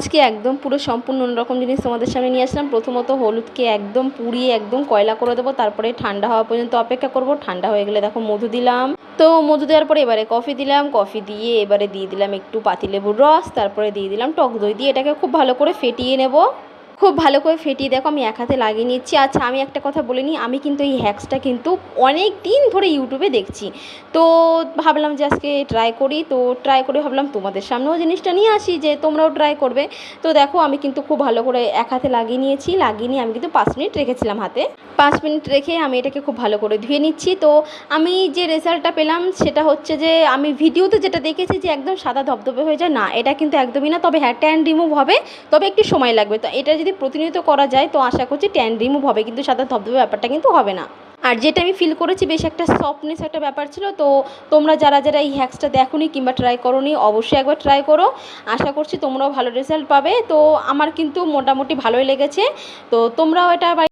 আজকে একদম পুরো সম্পূর্ণ অন্যরকম জিনিস তোমাদের সামনে নিয়ে আসলাম। প্রথমত হলুদকে একদম পুড়িয়ে একদম কয়লা করে দেবো, তারপরে ঠান্ডা হওয়া পর্যন্ত অপেক্ষা করব। ঠান্ডা হয়ে গেলে দেখো মধু দিলাম। তো মধু দেওয়ার পরে এবারে কফি দিলাম, কফি দিয়ে এবারে দিয়ে দিলাম একটু পাতিলেবুর রস, তারপরে দিয়ে দিলাম টক দই দিয়ে এটাকে খুব ভালো করে ফেটিয়ে নেব। খুব ভালো করে ফেটিয়ে দেখো আমি এক হাতে লাগিয়ে নিচ্ছি। আচ্ছা আমি একটা কথা বলে নিই, আমি কিন্তু এই হ্যাক্সটা কিন্তু অনেক দিন ধরে ইউটিউবে দেখছি, তো ভাবলাম যে আজকে ট্রাই করি। তো ট্রাই করে ভাবলাম তোমাদের সামনেও জিনিসটা নিয়ে আসি যে তোমরাও ট্রাই করবে। তো দেখো আমি কিন্তু খুব ভালো করে এক হাতে লাগিয়ে নিয়েছি। লাগিয়ে নিয়ে আমি কিন্তু 5 মিনিট রেখেছিলাম হাতে। 5 মিনিট রেখে আমি এটাকে খুব ভালো করে ধুয়ে নিচ্ছি। তো আমি যে রেজাল্টটা পেলাম সেটা হচ্ছে যে আমি ভিডিওতে যেটা দেখেছি যে একদম সাদা ধবধবে হয়ে যায়, না এটা কিন্তু একদমই না। তবে হ্যাঁ ট্যান রিমুভ হবে, তবে একটু সময় লাগবে। তো এটা যদি প্রতিনিয়ত করা যায় তো আশা করছি ট্যান রিমুভ হবে, কিন্তু সাদা ধবধবে ব্যাপারটা কিন্তু হবে না। আর যেটা আমি ফিল করেছি বেশ একটা সফটনেস একটা ব্যাপার ছিল। তো তোমরা যারা যারা এই হ্যাক্সটা দেখোনি কিংবা ট্রাই করোনি অবশ্যই একবার ট্রাই করো। আশা করছি তোমরাও ভালো রেজাল্ট পাবে। তো আমার কিন্তু মোটামুটি ভালোই লেগেছে। তো তোমরাও এটা